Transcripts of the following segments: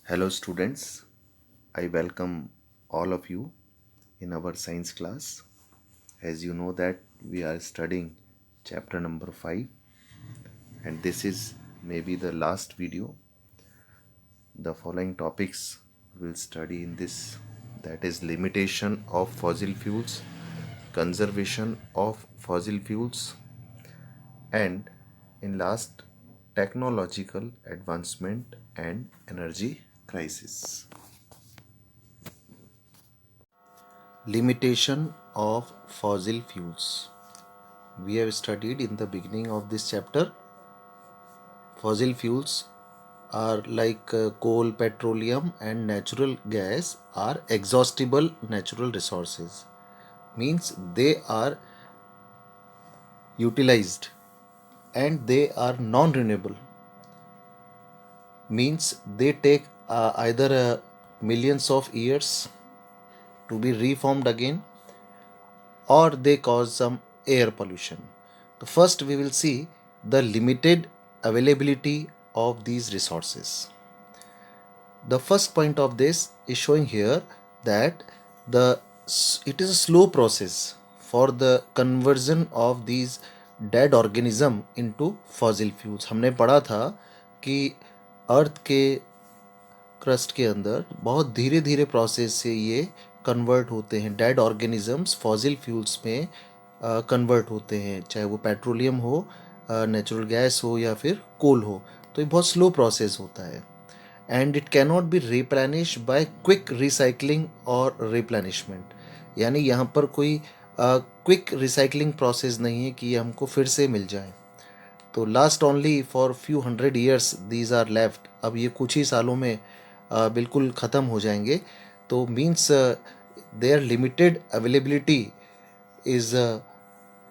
Hello students, I welcome all of you in our science class. As you know that we are studying chapter number 5 and this is maybe the last video. The following topics we'll study in this, that is limitation of fossil fuels, conservation of fossil fuels, and in last technological advancement and energy crisis. Limitation of fossil fuels. We have studied in the beginning of this chapter. Fossil fuels are like coal, petroleum, and natural gas are exhaustible natural resources. Means they are utilized and they are non-renewable. Means they take either millions of years to be reformed again, or they cause some air pollution. So first we will see the limited availability of these resources. The first point of this is showing here that it is a slow process for the conversion of these dead organism into fossil fuels. हमने पढ़ा था कि अर्थ के crust के अंदर बहुत धीरे धीरे प्रोसेस से ये कन्वर्ट होते हैं, डेड ऑर्गेनिजम्स फॉसिल फ्यूल्स में कन्वर्ट होते हैं, चाहे वो पेट्रोलियम हो, नेचुरल गैस हो या फिर कोल हो. तो ये बहुत स्लो प्रोसेस होता है and it cannot be replenish by quick recycling और रिप्लेनिशमेंट. यानी यहाँ पर कोई क्विक रिसाइकलिंग प्रोसेस नहीं है कि ये हमको फिर से मिल जाए. तो last only for few 100 years these are left. अब ये कुछ ही सालों में बिल्कुल ख़त्म हो जाएंगे. तो means there limited availability is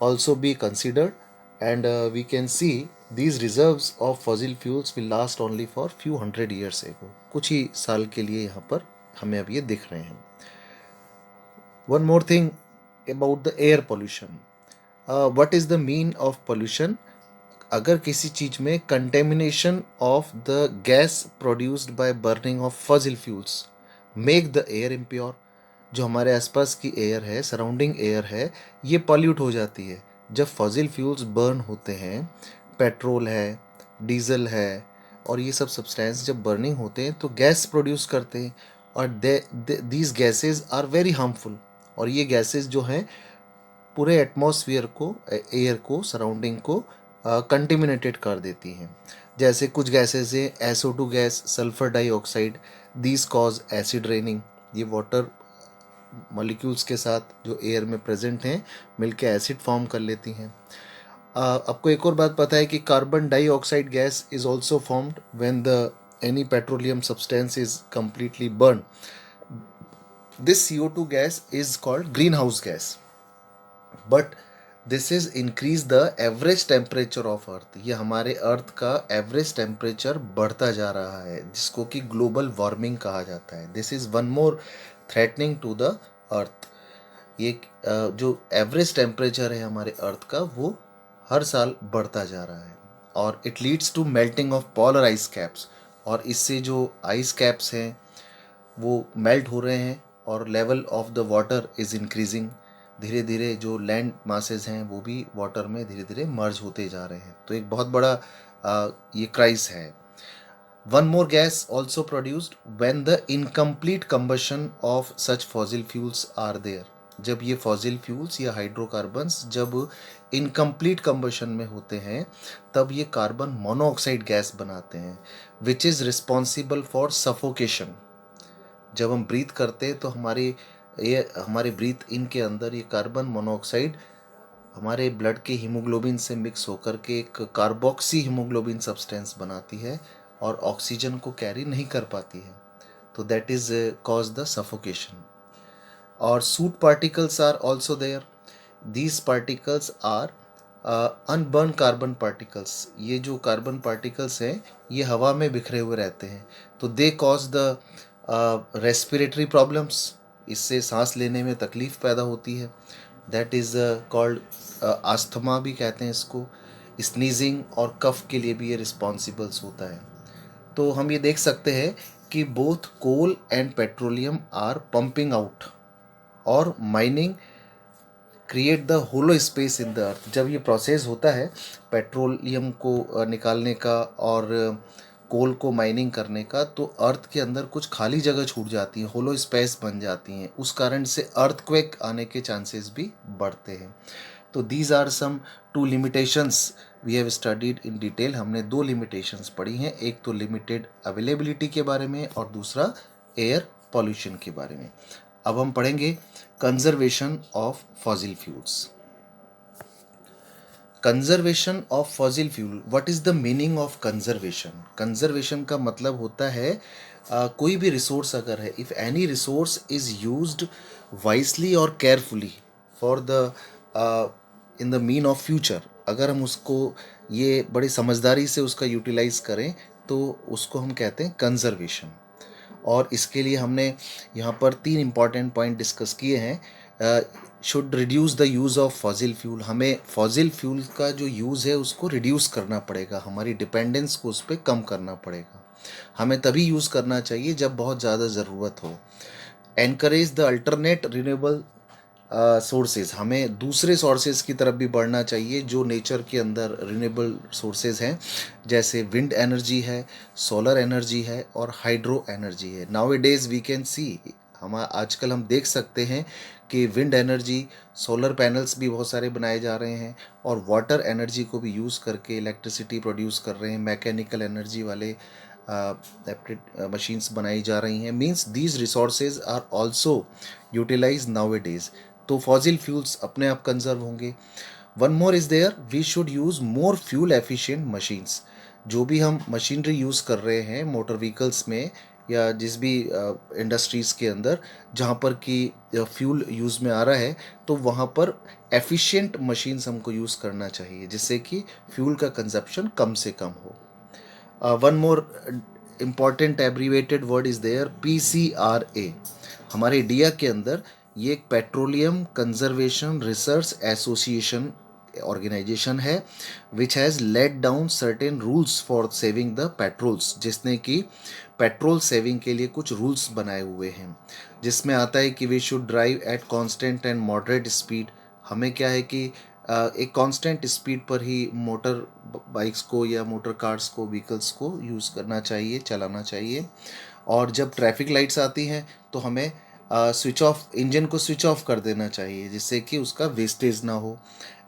also be considered, and we can see these reserves of fossil fuels will last only for few 100 years ago. कुछ ही साल के लिए यहाँ पर हमें अब ये दिख रहे हैं. One more thing about the air pollution. What is the mean of pollution? अगर किसी चीज़ में contamination of the gas produced by burning of fossil fuels make the air impure, जो हमारे आसपास की एयर है, सराउंडिंग एयर है, ये पॉल्यूट हो जाती है. जब फॉसिल फ्यूल्स बर्न होते हैं, पेट्रोल है, डीजल है, और ये सब सब्सटेंस जब बर्निंग होते हैं तो गैस प्रोड्यूस करते हैं, और these gases are very harmful. और ये गैसेस जो हैं पूरे एटमॉस्फेयर को, एयर को, सराउंडिंग को कंटेमिनेटेड कर देती हैं. जैसे कुछ गैसेस हैं SO2 gas, sulphur dioxide, these cause acid raining. ये वाटर मॉलिक्यूल्स के साथ जो एयर में प्रेजेंट हैं मिलके एसिड फॉर्म कर लेती हैं. आपको एक और बात पता है कि carbon dioxide gas is also formed when the any petroleum substance is completely burn. This CO2 gas is called green house gas, but this is increase the average temperature of earth. ये हमारे अर्थ का average temperature बढ़ता जा रहा है, जिसको कि global warming कहा जाता है. This is one more threatening to the earth. ये जो एवरेज टेम्परेचर है हमारे अर्थ का, वो हर साल बढ़ता जा रहा है, और it leads to melting of polar ice caps. और इससे जो आइस कैप्स हैं वो मेल्ट हो रहे हैं, और level of the water is increasing. धीरे धीरे जो लैंड मासेस हैं वो भी वाटर में धीरे धीरे मर्ज होते जा रहे हैं. तो एक बहुत बड़ा ये क्राइस है. One more gas also produced when the incomplete combustion of such fossil fuels are there. जब ये fossil fuels या हाइड्रोकार्बन्स जब इनकम्प्लीट कम्बशन में होते हैं तब ये कार्बन मोनोऑक्साइड गैस बनाते हैं, which is responsible for suffocation. जब हम ब्रीथ करते हैं तो हमारे ब्रीथ इन के अंदर ये कार्बन मोनोऑक्साइड हमारे ब्लड के हीमोग्लोबिन से मिक्स होकर के एक कार्बोक्सी हीमोग्लोबिन सब्सटेंस बनाती है और ऑक्सीजन को कैरी नहीं कर पाती है. तो that is cause the suffocation. और soot particles are also there. These particles are unburnt carbon particles. ये जो कार्बन पार्टिकल्स हैं ये हवा में बिखरे हुए रहते हैं, तो they cause the respiratory problems. इससे सांस लेने में तकलीफ पैदा होती है. दैट इज़ कॉल्ड आस्थमा भी कहते हैं इसको. स्नीजिंग और कफ के लिए भी ये रिस्पॉन्सिबल्स होता है. तो हम ये देख सकते हैं कि both coal and petroleum are pumping out और mining create the hollow space in the earth. जब ये प्रोसेस होता है पेट्रोलियम को निकालने का और कोल को माइनिंग करने का, तो अर्थ के अंदर कुछ खाली जगह छूट जाती है, होलो स्पेस बन जाती हैं, उस कारण से अर्थक्वेक आने के चांसेस भी बढ़ते हैं। तो these are some two limitations we have studied in detail. हमने दो लिमिटेशंस पढ़ी हैं, एक तो लिमिटेड अवेलेबिलिटी के बारे में और दूसरा एयर पॉल्यूशन के बारे में। अब हम पढ़ेंगे conservation of fossil fuels. Conservation of fossil fuel, what is the meaning of conservation? Conservation का मतलब होता है कोई भी रिसोर्स अगर है, if any resource is used wisely और carefully for the in the mean of future, अगर हम उसको ये बड़ी समझदारी से उसका यूटिलाइज करें तो उसको हम कहते हैं कंजर्वेशन। और इसके लिए हमने यहाँ पर 3 इम्पॉर्टेंट पॉइंट डिस्कस किए हैं। Should reduce the use of fossil fuel, हमें फॉसिल फ्यूल का जो यूज़ है उसको रिड्यूस करना पड़ेगा, हमारी डिपेंडेंस को उस पर कम करना पड़ेगा। हमें तभी यूज़ करना चाहिए जब बहुत ज़्यादा ज़रूरत हो। Encourage the alternate renewable sources, हमें दूसरे सोर्सेज की तरफ भी बढ़ना चाहिए जो नेचर के अंदर रिन्यूएबल सोर्सेज हैं, जैसे विंड एनर्जी है, सोलर एनर्जी है और हाइड्रो एनर्जी है। Nowadays we can see, हम आजकल हम देख सकते हैं कि विंड एनर्जी, सोलर पैनल्स भी बहुत सारे बनाए जा रहे हैं और वाटर एनर्जी को भी यूज़ करके इलेक्ट्रिसिटी प्रोड्यूस कर रहे हैं। मैकेनिकल एनर्जी वाले मशीन्स बनाई जा रही हैं। Means these resources are also utilise nowadays. तो फॉसिल फ्यूल्स अपने आप कंजर्व होंगे। One more is there, we should use more fuel efficient machines. जो भी हम मशीनरी यूज़ कर रहे हैं मोटर व्हीकल्स में या जिस भी इंडस्ट्रीज़ के अंदर जहाँ पर कि फ्यूल यूज़ में आ रहा है, तो वहाँ पर एफिशिएंट मशीन्स हमको यूज़ करना चाहिए जिससे कि फ्यूल का कंजप्शन कम से कम हो। One more important abbreviated word is there, PCRA। हमारे इंडिया के अंदर ये एक petroleum conservation research association organisation है which has laid down certain rules for saving the petrols, जिसने कि पेट्रोल सेविंग के लिए कुछ रूल्स बनाए हुए हैं, जिसमें आता है कि we should drive at constant and moderate speed. हमें क्या है कि एक कांस्टेंट स्पीड पर ही मोटर बाइक्स को या मोटर कार्स को, व्हीकल्स को यूज़ करना चाहिए, चलाना चाहिए। और जब ट्रैफिक लाइट्स आती हैं तो हमें स्विच ऑफ, इंजन को स्विच ऑफ कर देना चाहिए जिससे कि उसका वेस्टेज ना हो।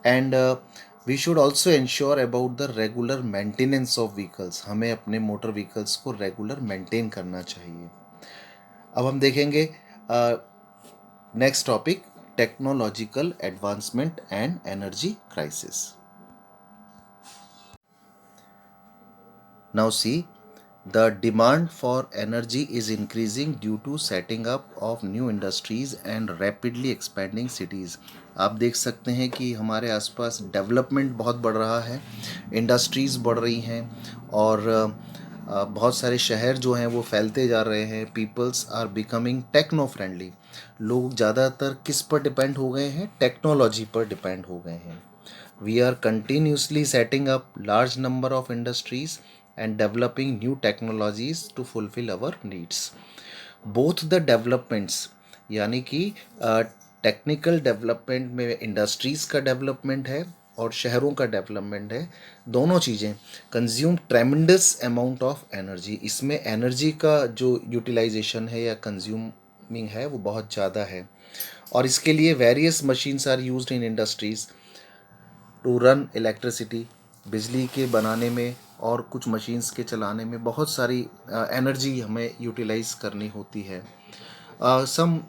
And we should also ensure about the regular maintenance of vehicles, हमें अपने मोटर व्हीकल्स को रेगुलर मेंटेन करना चाहिए। अब हम देखेंगे next topic, technological advancement and energy crisis. Now see, the demand for energy is increasing due to setting up of new industries and rapidly expanding cities। आप देख सकते हैं कि हमारे आसपास डेवलपमेंट बहुत बढ़ रहा है, इंडस्ट्रीज़ बढ़ रही हैं और बहुत सारे शहर जो हैं वो फैलते जा रहे हैं। Peoples are becoming techno friendly. लोग ज़्यादातर किस पर डिपेंड हो गए हैं? टेक्नोलॉजी पर डिपेंड हो गए हैं। We are continuously setting up large number of industries and developing new technologies to fulfill our needs. Both the developments, यानी कि टेक्निकल डेवलपमेंट में इंडस्ट्रीज़ का डेवलपमेंट है और शहरों का डेवलपमेंट है, दोनों चीज़ें consume tremendous amount of energy. इसमें एनर्जी का जो यूटिलाइजेशन है या कंज्यूमिंग है वो बहुत ज़्यादा है और इसके लिए various machines are used in industries to run electricity. बिजली के बनाने में और कुछ मशीन्स के चलाने में बहुत सारी एनर्जी हमें यूटिलाइज करनी होती है। Some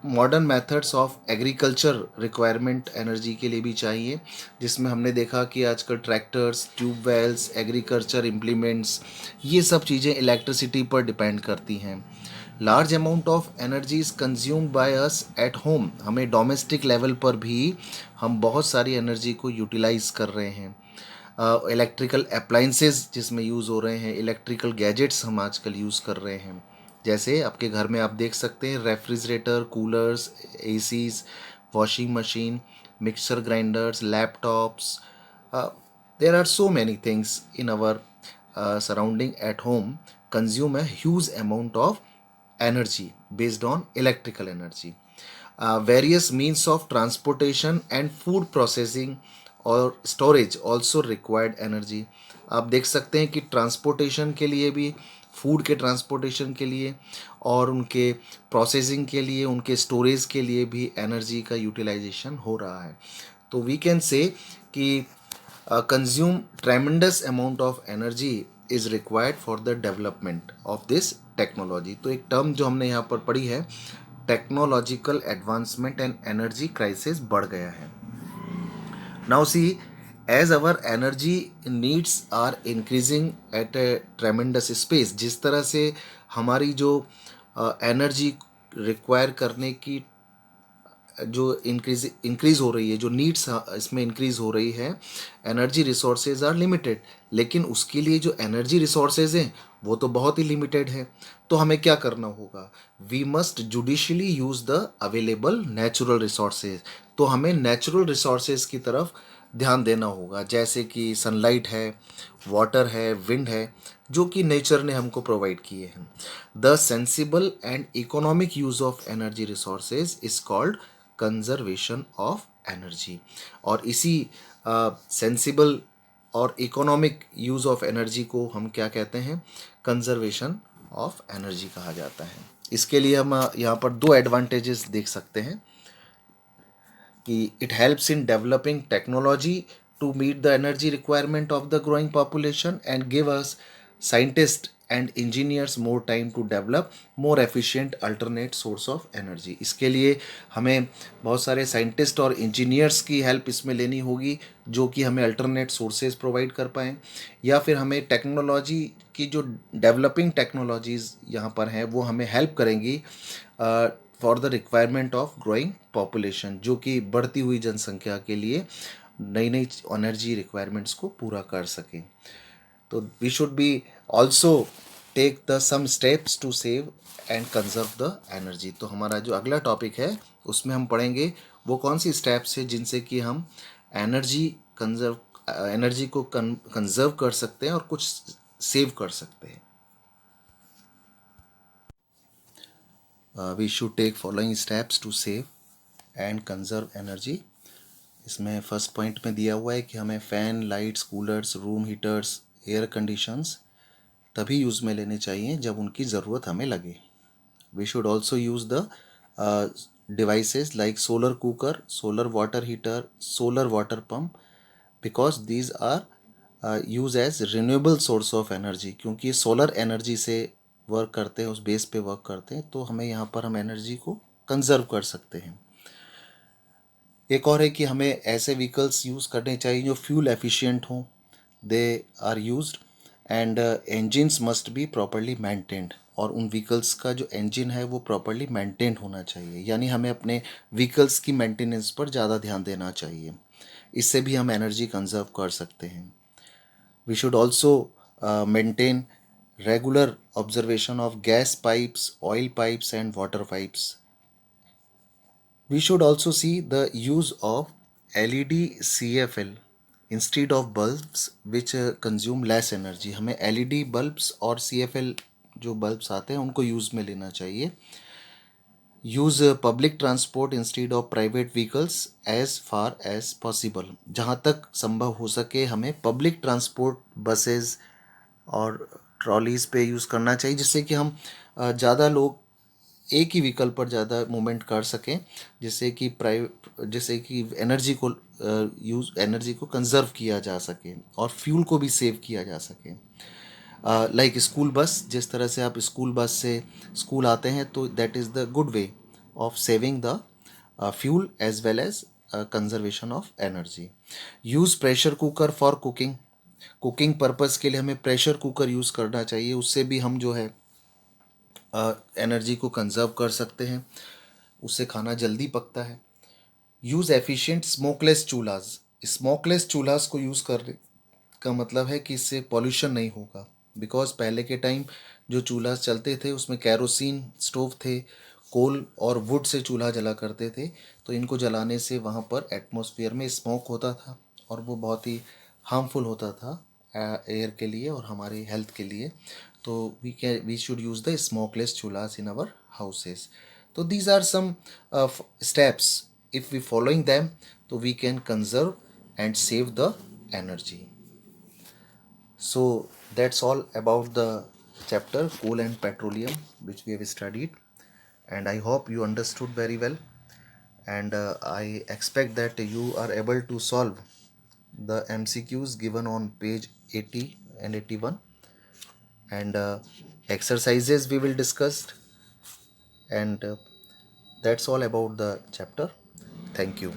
modern methods of agriculture requirement energy के लिए भी चाहिए, जिसमें हमने देखा कि आजकल ट्रैक्टर्स, ट्यूबवेल्स, एग्रीकल्चर इम्प्लीमेंट्स, ये सब चीज़ें इलेक्ट्रिसिटी पर डिपेंड करती हैं। Large amount of energy is consumed by us at home. हमें डोमेस्टिक लेवल पर भी हम बहुत सारी एनर्जी को यूटिलाइज कर रहे हैं। इलेक्ट्रिकल अप्लाइंसेस जिसमें यूज़ हो रहे हैं, इलेक्ट्रिकल गैजेट्स हम आजकल यूज़ कर रहे हैं, जैसे आपके घर में आप देख सकते हैं refrigerator, coolers, ACs, washing machine, mixer grinders, laptops. There are so many things in our surrounding at home consume a huge amount of energy based on electrical energy. Various means of transportation and food processing और storage also required energy. आप देख सकते हैं कि transportation के लिए भी, food के ट्रांसपोर्टेशन के लिए और उनके प्रोसेसिंग के लिए, उनके स्टोरेज के लिए भी एनर्जी का यूटिलाइजेशन हो रहा है. तो वी कैन से कि consume tremendous amount of energy is required for the development of this technology. तो एक टर्म जो हमने यहाँ पर पढ़ी है, technological advancement and energy crisis बढ़ गया है. Now see, as our energy needs are increasing at a tremendous space, जिस तरह से हमारी जो एनर्जी रिक्वायर करने की जो इंक्रीज हो रही है, जो नीड्स इसमें इंक्रीज हो रही है, एनर्जी रिसोर्सेज आर लिमिटेड. लेकिन उसके लिए जो एनर्जी रिसोर्सेज हैं वो तो बहुत ही लिमिटेड है. तो हमें क्या करना होगा? We must judicially use the available natural resources. तो हमें नेचुरल रिसोर्सेज की तरफ ध्यान देना होगा, जैसे कि सनलाइट है, वाटर है, विंड है, जो कि नेचर ने हमको प्रोवाइड किए हैं. The sensible and economic use of energy resources is called conservation of energy. और इसी सेंसिबल और इकोनॉमिक यूज़ ऑफ एनर्जी को हम क्या कहते हैं? कंजर्वेशन ऑफ एनर्जी कहा जाता है. इसके लिए हम यहाँ पर दो एडवांटेजेस देख सकते हैं कि it helps in developing technology to meet the energy requirement of the growing population and give us scientist and engineers more time to develop more efficient alternate source of energy. इसके लिए हमें बहुत सारे scientist और engineers की help इसमें लेनी होगी, जो कि हमें अल्टरनेट सोर्सेज प्रोवाइड कर पाएँ, या फिर हमें टेक्नोलॉजी की जो डेवलपिंग टेक्नोलॉजीज़ यहाँ पर हैं वो हमें हेल्प करेंगी for the requirement of growing population, जो कि बढ़ती हुई जनसंख्या के लिए नई नई एनर्जी रिक्वायरमेंट्स को पूरा कर सकें. तो we should be also take the some steps to save and conserve the energy. तो हमारा जो अगला टॉपिक है उसमें हम पढ़ेंगे वो कौन सी स्टेप्स है जिनसे कि हम एनर्जी को कंजर्व कर सकते हैं और कुछ सेव कर सकते हैं. We should take following steps to save and conserve energy. इसमें फर्स्ट पॉइंट में दिया हुआ है कि हमें fan, lights, coolers, room heaters, air conditions तभी यूज़ में लेने चाहिए जब उनकी ज़रूरत हमें लगे. We should also use the devices like solar cooker, solar water heater, solar water pump, because these are use as renewable source of energy. क्योंकि सोलर एनर्जी से वर्क करते हैं, उस बेस पे वर्क करते हैं, तो हमें यहाँ पर हम एनर्जी को कंजर्व कर सकते हैं. एक और है कि हमें ऐसे व्हीकल्स यूज़ करने चाहिए जो फ्यूल एफिशिएंट हों. They are used and engines must be properly maintained. और उन व्हीकल्स का जो इंजन है वो प्रॉपरली मेंटेन्ड होना चाहिए, यानी हमें अपने व्हीकल्स की मेंटेनेंस पर ज़्यादा ध्यान देना चाहिए. इससे भी हम एनर्जी कंजर्व कर सकते हैं. We should also maintain regular observation of gas pipes, oil pipes and water pipes. We should also see the use of LED CFL instead of bulbs which consume less energy. हमें LED bulbs और CFL जो bulbs आते हैं उनको use में लेना चाहिए. Use public transport instead of private vehicles as far as possible. जहाँ तक संभव हो सके हमें पब्लिक ट्रांसपोर्ट, बसेस और ट्रॉलीज़ पे यूज़ करना चाहिए, जिससे कि हम ज़्यादा लोग एक ही व्हीकल पर ज़्यादा मूवमेंट कर सकें, जिससे कि एनर्जी को कंजर्व किया जा सके और फ्यूल को भी सेव किया जा सके. लाइक स्कूल बस, जिस तरह से आप स्कूल बस से स्कूल आते हैं, तो that is the good way of saving the fuel as well as conservation of energy. Use pressure cooker for cooking. Cooking purpose के लिए हमें प्रेशर कुकर यूज़ करना चाहिए. उससे भी हम जो है एनर्जी को कंजर्व कर सकते हैं, उससे खाना जल्दी पकता है. Use efficient smokeless chulhas. Smokeless chulhas को यूज़ करने का मतलब है कि इससे पॉल्यूशन नहीं होगा, बिकॉज पहले के टाइम जो चूल्हा चलते थे उसमें कैरोसिन स्टोव थे, कोल और वुड से चूल्हा जला करते थे. तो इनको जलाने से वहाँ पर एटमॉस्फेयर में स्मोक होता था और वो बहुत ही हार्मफुल होता था एयर के लिए और हमारी हेल्थ के लिए. तो we should use the smokeless chulhas in our houses. तो these are some steps. If we following them, तो we can conserve and save the energy. So that's all about the chapter coal and petroleum which we have studied, and I hope you understood very well. And I expect that you are able to solve the MCQs given on page 80 and 81, and exercises we will discuss. And that's all about the chapter. Thank you.